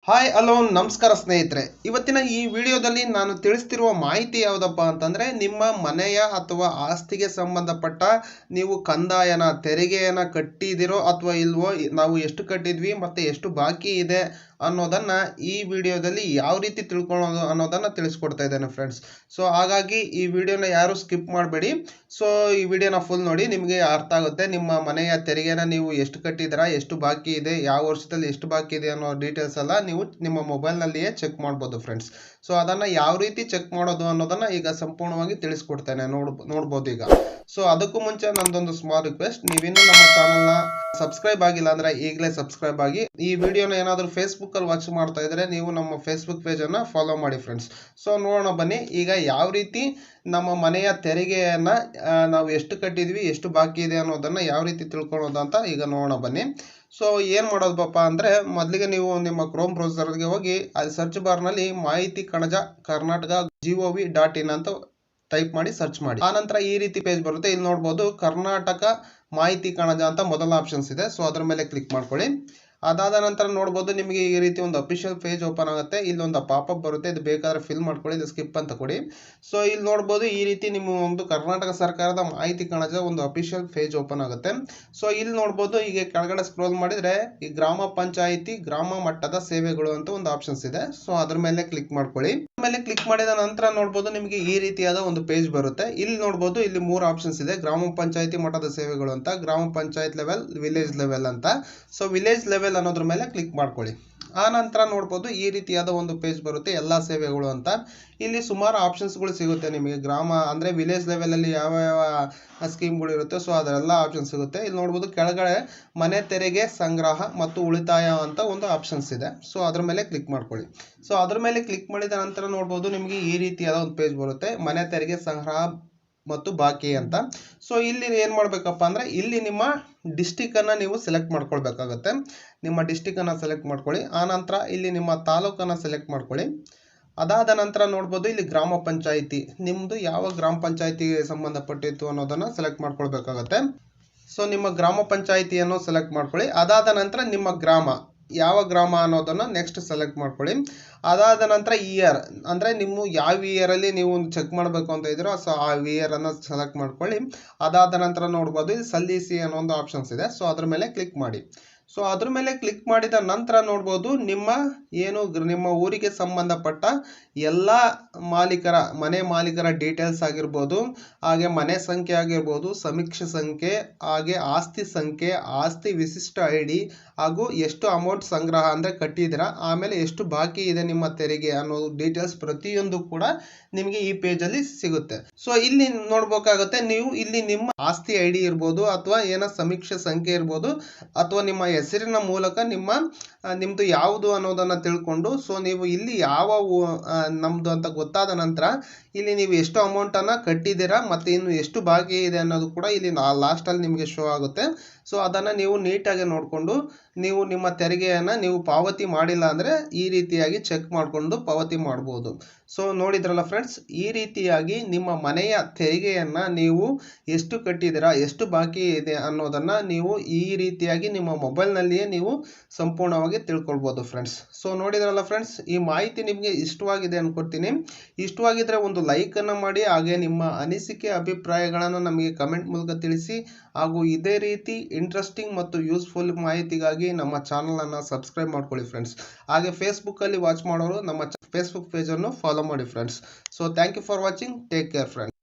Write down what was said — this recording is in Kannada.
ಹಾಯ್ ಹಲೋ ನಮಸ್ಕಾರ ಸ್ನೇಹಿತರೆ. ಇವತ್ತಿನ ಈ ವಿಡಿಯೋದಲ್ಲಿ ನಾನು ತಿಳಿಸ್ತಿರುವ ಮಾಹಿತಿ ಯಾವುದಪ್ಪ ಅಂತಂದರೆ, ನಿಮ್ಮ ಮನೆಯ ಅಥವಾ ಆಸ್ತಿಗೆ ಸಂಬಂಧಪಟ್ಟ ನೀವು ಕಂದಾಯನ ತೆರಿಗೆಯನ್ನು ಕಟ್ಟಿದಿರೋ ಅಥವಾ ಇಲ್ವೋ, ನಾವು ಎಷ್ಟು ಕಟ್ಟಿದ್ವಿ ಮತ್ತು ಎಷ್ಟು ಬಾಕಿ ಇದೆ ಅನ್ನೋದನ್ನು ಈ ವಿಡಿಯೋದಲ್ಲಿ ಯಾವ ರೀತಿ ತಿಳ್ಕೊಳ್ಳೋದು ಅನ್ನೋದನ್ನು ತಿಳಿಸ್ಕೊಡ್ತಾ ಇದ್ದೇನೆ ಫ್ರೆಂಡ್ಸ್. ಸೊ ಹಾಗಾಗಿ ಈ ವಿಡಿಯೋನ ಯಾರು ಸ್ಕಿಪ್ ಮಾಡಬೇಡಿ. ಸೊ ಈ ವಿಡಿಯೋನ ಫುಲ್ ನೋಡಿ, ನಿಮಗೆ ಅರ್ಥ ಆಗುತ್ತೆ. ನಿಮ್ಮ ಮನೆಯ ತೆರಿಗೆನ ನೀವು ಎಷ್ಟು ಕಟ್ಟಿದ್ದೀರಾ, ಎಷ್ಟು ಬಾಕಿ ಇದೆ, ಯಾವ ವರ್ಷದಲ್ಲಿ ಎಷ್ಟು ಬಾಕಿ ಇದೆ ಅನ್ನೋ ಡೀಟೇಲ್ಸ್ ಎಲ್ಲ ನೀವು ನಿಮ್ಮ ಮೊಬೈಲ್ನಲ್ಲಿಯೇ ಚೆಕ್ ಮಾಡ್ಬೋದು ಫ್ರೆಂಡ್ಸ್. ಸೊ ಅದನ್ನು ಯಾವ ರೀತಿ ಚೆಕ್ ಮಾಡೋದು ಅನ್ನೋದನ್ನು ಈಗ ಸಂಪೂರ್ಣವಾಗಿ ತಿಳಿಸ್ಕೊಡ್ತೇನೆ, ನೋಡ್ಬೋದು ಈಗ. ಸೊ ಅದಕ್ಕೂ ಮುಂಚೆ ನಂದೊಂದು ಸ್ಮಾಲ್ ರಿಕ್ವೆಸ್ಟ್, ನೀವಿನ್ನೂ ನಮ್ಮ ಚಾನಲ್ನ ಸಬ್ಸ್ಕ್ರೈಬ್ ಆಗಿಲ್ಲ ಅಂದರೆ ಈಗಲೇ ಸಬ್ಸ್ಕ್ರೈಬ್ ಆಗಿ. ಈ ವಿಡಿಯೋನ ಏನಾದರೂ ಫೇಸ್ಬುಕ್ಕಲ್ಲಿ ವಾಚ್ ಮಾಡ್ತಾ ಇದ್ದರೆ ನೀವು ನಮ್ಮ ಫೇಸ್ಬುಕ್ ಪೇಜನ್ನು ಫಾಲೋ ಮಾಡಿ ಫ್ರೆಂಡ್ಸ್. ಸೊ ನೋಡೋಣ ಬನ್ನಿ, ಈಗ ಯಾವ ರೀತಿ ನಮ್ಮ ಮನೆಯ ತೆರಿಗೆಯನ್ನು ನಾವು ಎಷ್ಟು ಕಟ್ಟಿದ್ವಿ, ಎಷ್ಟು ಬಾಕಿ ಇದೆ ಅನ್ನೋದನ್ನು ಯಾವ ರೀತಿ ತಿಳ್ಕೊಳ್ಳೋದು ಅಂತ ಈಗ ನೋಡೋಣ ಬನ್ನಿ. ಸೊ ಏನು ಮಾಡೋದಪ್ಪ ಅಂದರೆ, ಮೊದಲಿಗೆ ನೀವು ನಿಮ್ಮ ಕ್ರೋಮ್ ಬ್ರೌಸರ್ಗೆ ಹೋಗಿ ಅಲ್ಲಿ ಸರ್ಚ್ ಬಾರ್ನಲ್ಲಿ ಮಾಹಿತಿ ಕಣಜ ಕರ್ನಾಟಕ gov.in ಅಂತ ಟೈಪ್ ಮಾಡಿ ಸರ್ಚ್ ಮಾಡಿ. ಆನಂತರ ಈ ರೀತಿ ಪೇಜ್ ಬರುತ್ತೆ. ಇಲ್ಲಿ ನೋಡ್ಬೋದು ಕರ್ನಾಟಕ ಮಾಹಿತಿ ಕಣಜ ಅಂತ ಮೊದಲ ಆಪ್ಷನ್ಸ್ ಇದೆ. ಸೊ ಅದ್ರ ಮೇಲೆ ಕ್ಲಿಕ್ ಮಾಡ್ಕೊಳ್ಳಿ. ಅದಾದ ನಂತರ ನೋಡ್ಬೋದು ನಿಮಗೆ ಈ ರೀತಿ ಒಂದು ಅಫಿಷಿಯಲ್ ಪೇಜ್ ಓಪನ್ ಆಗುತ್ತೆ. ಇಲ್ಲೊಂದು ಪಾಪಪ್ ಬರುತ್ತೆ, ಇದು ಬೇಕಾದ್ರೆ ಫಿಲ್ ಮಾಡ್ಕೊಳ್ಳಿ, ಇದು ಸ್ಕಿಪ್ ಅಂತ ಕೊಡಿ. ಸೊ ಇಲ್ಲಿ ನೋಡ್ಬೋದು ಈ ರೀತಿ ನಿಮ್ಮ ಒಂದು ಕರ್ನಾಟಕ ಸರ್ಕಾರದ ಮಾಹಿತಿ ಕಣಜ ಒಂದು ಅಫಿಷಿಯಲ್ ಪೇಜ್ ಓಪನ್ ಆಗುತ್ತೆ. ಸೊ ಇಲ್ಲಿ ನೋಡ್ಬೋದು ಈಗ ಕೆಳಗಡೆ ಸ್ಕ್ರೋಲ್ ಮಾಡಿದ್ರೆ ಈ ಗ್ರಾಮ ಪಂಚಾಯಿತಿ ಗ್ರಾಮ ಮಟ್ಟದ ಸೇವೆಗಳು ಅಂತ ಒಂದು ಆಪ್ಷನ್ಸ್ ಇದೆ. ಸೊ ಅದ್ರ ಮೇಲೆ ಕ್ಲಿಕ್ ಮಾಡ್ಕೊಳ್ಳಿ. ಮೇಲೆ ಕ್ಲಿಕ್ ಮಾಡಿದ ನಂತರ ನೋಡ್ಬೋದು ನಿಮಗೆ ಈ ರೀತಿಯಾದ ಒಂದು ಪೇಜ್ ಬರುತ್ತೆ. ಇಲ್ಲಿ ನೋಡ್ಬೋದು ಇಲ್ಲಿ 3 ಆಪ್ಷನ್ಸ್ ಇದೆ: ಗ್ರಾಮ ಪಂಚಾಯಿತಿ ಮಟ್ಟದ ಸೇವೆಗಳು ಅಂತ, ಗ್ರಾಮ ಪಂಚಾಯತ್ ಲೆವೆಲ್, ವಿಲೇಜ್ ಲೆವೆಲ್ ಅಂತ. ಸೊ ವಿಲೇಜ್ ಲೆವೆಲ್ ಅನ್ನೋದ್ರ ಮೇಲೆ ಕ್ಲಿಕ್ ಮಾಡ್ಕೊಳ್ಳಿ. ಆ ನಂತರ ನೋಡ್ಬೋದು ಈ ರೀತಿಯಾದ ಒಂದು ಪೇಜ್ ಬರುತ್ತೆ, ಎಲ್ಲ ಸೇವೆಗಳು ಅಂತ. ಇಲ್ಲಿ ಸುಮಾರು ಆಪ್ಷನ್ಸ್ಗಳು ಸಿಗುತ್ತೆ ನಿಮಗೆ. ಗ್ರಾಮ ಅಂದರೆ ವಿಲೇಜ್ ಲೆವೆಲಲ್ಲಿ ಯಾವ ಯಾವ ಸ್ಕೀಮ್ಗಳು ಇರುತ್ತೆ, ಸೊ ಅದರೆಲ್ಲ ಆಪ್ಷನ್ ಸಿಗುತ್ತೆ. ಇಲ್ಲಿ ನೋಡ್ಬೋದು ಕೆಳಗಡೆ ಮನೆ ತೆರಿಗೆ ಸಂಗ್ರಹ ಮತ್ತು ಉಳಿತಾಯ ಅಂತ ಒಂದು ಆಪ್ಷನ್ಸ್ ಇದೆ. ಸೊ ಅದ್ರ ಮೇಲೆ ಕ್ಲಿಕ್ ಮಾಡ್ಕೊಳ್ಳಿ. ಸೊ ಅದ್ರ ಮೇಲೆ ಕ್ಲಿಕ್ ಮಾಡಿದ ನಂತರ ನೋಡ್ಬೋದು ನಿಮಗೆ ಈ ರೀತಿಯಾದ ಒಂದು ಪೇಜ್ ಬರುತ್ತೆ, ಮನೆ ತೆರಿಗೆ ಸಂಗ್ರಹ ಮತ್ತು ಬಾಕಿ ಅಂತ. ಸೊ ಇಲ್ಲಿ ಏನು ಮಾಡಬೇಕಪ್ಪ ಅಂದರೆ, ಇಲ್ಲಿ ನಿಮ್ಮ ಡಿಸ್ಟಿಕನ್ನು ನೀವು ಸೆಲೆಕ್ಟ್ ಮಾಡ್ಕೊಳ್ಬೇಕಾಗತ್ತೆ. ನಿಮ್ಮ ಡಿಸ್ಟಿಕನ್ನು ಸೆಲೆಕ್ಟ್ ಮಾಡ್ಕೊಳ್ಳಿ. ಆನಂತರ ಇಲ್ಲಿ ನಿಮ್ಮ ತಾಲೂಕನ್ನು ಸೆಲೆಕ್ಟ್ ಮಾಡ್ಕೊಳ್ಳಿ. ಅದಾದ ನಂತರ ನೋಡ್ಬೋದು ಇಲ್ಲಿ ಗ್ರಾಮ ಪಂಚಾಯಿತಿ, ನಿಮ್ಮದು ಯಾವ ಗ್ರಾಮ ಪಂಚಾಯಿತಿಗೆ ಸಂಬಂಧಪಟ್ಟಿತ್ತು ಅನ್ನೋದನ್ನು ಸೆಲೆಕ್ಟ್ ಮಾಡ್ಕೊಳ್ಬೇಕಾಗತ್ತೆ. ಸೊ ನಿಮ್ಮ ಗ್ರಾಮ ಪಂಚಾಯಿತಿಯನ್ನು ಸೆಲೆಕ್ಟ್ ಮಾಡ್ಕೊಳ್ಳಿ. ಅದಾದ ನಂತರ ನಿಮ್ಮ ಗ್ರಾಮ ಯಾವ ಗ್ರಾಮ ಅನ್ನೋದನ್ನು ನೆಕ್ಸ್ಟ್ ಸೆಲೆಕ್ಟ್ ಮಾಡ್ಕೊಳ್ಳಿ. ಅದಾದ ನಂತರ ಇಯರ್ ಅಂದರೆ ನಿಮ್ಮ ಯಾವ ಇಯರಲ್ಲಿ ನೀವು ಚೆಕ್ ಮಾಡಬೇಕು ಅಂತ ಇದ್ದೀರೋ, ಸೊ ಆ ಇಯರನ್ನು ಸೆಲೆಕ್ಟ್ ಮಾಡ್ಕೊಳ್ಳಿ. ಅದಾದ ನಂತರ ನೋಡ್ಬೋದು ಇಲ್ಲಿ ಸಲ್ಲಿಸಿ ಅನ್ನೋ ಒಂದು ಆಪ್ಷನ್ಸ್ ಇದೆ. ಸೊ ಅದ್ರ ಮೇಲೆ ಕ್ಲಿಕ್ ಮಾಡಿ. ಸೊ ಅದ್ರ ಮೇಲೆ ಕ್ಲಿಕ್ ಮಾಡಿದ ನಂತರ ನೋಡ್ಬೋದು ನಿಮ್ಮ ಊರಿಗೆ ಸಂಬಂಧಪಟ್ಟ ಎಲ್ಲ ಮನೆ ಮಾಲೀಕರ ಡೀಟೇಲ್ಸ್ ಆಗಿರ್ಬೋದು, ಹಾಗೆ ಮನೆ ಸಂಖ್ಯೆ ಆಗಿರ್ಬೋದು, ಸಮೀಕ್ಷೆ ಸಂಖ್ಯೆ, ಹಾಗೆ ಆಸ್ತಿ ಸಂಖ್ಯೆ, ಆಸ್ತಿ ವಿಶಿಷ್ಟ ID, ಹಾಗೂ ಎಷ್ಟು ಅಮೌಂಟ್ ಸಂಗ್ರಹ ಅಂದರೆ ಕಟ್ಟಿದ್ದೀರಾ, ಆಮೇಲೆ ಎಷ್ಟು ಬಾಕಿ ಇದೆ ನಿಮ್ಮ ತೆರಿಗೆ ಅನ್ನೋ ಡೀಟೇಲ್ಸ್ ಪ್ರತಿಯೊಂದು ಕೂಡ ನಿಮಗೆ ಈ ಪೇಜಲ್ಲಿ ಸಿಗುತ್ತೆ. ಸೊ ಇಲ್ಲಿ ನೋಡ್ಬೇಕಾಗುತ್ತೆ, ನೀವು ಇಲ್ಲಿ ನಿಮ್ಮ ಆಸ್ತಿ ID ಇರ್ಬೋದು, ಅಥವಾ ಏನೋ ಸಮೀಕ್ಷೆ ಸಂಖ್ಯೆ ಇರ್ಬೋದು, ಅಥವಾ ನಿಮ್ಮ ಹೆಸರಿನ ಮೂಲಕ ನಿಮ್ಮದು ಯಾವುದು ಅನ್ನೋದನ್ನು ತಿಳ್ಕೊಂಡು, ಸೊ ನೀವು ಇಲ್ಲಿ ಯಾವ ನಮ್ಮದು ಅಂತ ಗೊತ್ತಾದ ನಂತರ ಇಲ್ಲಿ ನೀವು ಎಷ್ಟು ಅಮೌಂಟನ್ನು ಕಟ್ಟಿದ್ದೀರಾ ಮತ್ತು ಇನ್ನು ಎಷ್ಟು ಬಾಕಿ ಇದೆ ಅನ್ನೋದು ಕೂಡ ಇಲ್ಲಿ ಲಾಸ್ಟಲ್ಲಿ ನಿಮಗೆ ಶೋ ಆಗುತ್ತೆ. ಸೊ ಅದನ್ನು ನೀವು ನೀಟಾಗಿ ನೋಡಿಕೊಂಡು ನೀವು ನಿಮ್ಮ ತೆರಿಗೆಯನ್ನು ನೀವು ಪಾವತಿ ಮಾಡಿಲ್ಲ ಅಂದರೆ ಈ ರೀತಿಯಾಗಿ ಚೆಕ್ ಮಾಡಿಕೊಂಡು ಪಾವತಿ ಮಾಡ್ಬೋದು. ಸೊ ನೋಡಿದ್ರಲ್ಲ ಫ್ರೆಂಡ್ಸ್, ಈ ರೀತಿಯಾಗಿ ನಿಮ್ಮ ಮನೆಯ ತೆರಿಗೆಯನ್ನು ನೀವು ಎಷ್ಟು ಕಟ್ಟಿದ್ದೀರಾ, ಎಷ್ಟು ಬಾಕಿ ಇದೆ ಅನ್ನೋದನ್ನು ನೀವು ಈ ರೀತಿಯಾಗಿ ನಿಮ್ಮ ಮೊಬೈಲ್ನಲ್ಲಿಯೇ ನೀವು ಸಂಪೂರ್ಣವಾಗಿ ತಿಳ್ಕೊಳ್ಬೋದು ಫ್ರೆಂಡ್ಸ್. ಸೊ ನೋಡಿದ್ರಲ್ಲ ಫ್ರೆಂಡ್ಸ್, ಈ ಮಾಹಿತಿ ನಿಮಗೆ ಇಷ್ಟವಾಗಿದೆ ಅನ್ಕೊಳ್ತೀನಿ. ಇಷ್ಟವಾಗಿದ್ದರೆ ಒಂದು ಲೈಕನ್ನು ಮಾಡಿ, ಹಾಗೆ ನಿಮ್ಮ ಅನಿಸಿಕೆ ಅಭಿಪ್ರಾಯಗಳನ್ನು ನಮಗೆ ಕಮೆಂಟ್ ಮೂಲಕ ತಿಳಿಸಿ. ಹಾಗೂ ಇದೇ ರೀತಿ ಇಂಟ್ರೆಸ್ಟಿಂಗ್ ಮತ್ತು ಯೂಸ್ಫುಲ್ ಮಾಹಿತಿಗಾಗಿ ನಮ್ಮ ಚಾನಲನ್ನು ಸಬ್ಸ್ಕ್ರೈಬ್ ಮಾಡ್ಕೊಳ್ಳಿ ಫ್ರೆಂಡ್ಸ್. ಹಾಗೆ ಫೇಸ್ಬುಕ್ಕಲ್ಲಿ ವಾಚ್ ಮಾಡೋರು ನಮ್ಮ ಫೇಸ್ಬುಕ್ ಪೇಜನ್ನು ಫಾಲೋ ಮಾಡಿ friends. So thank you for watching. Take care friends.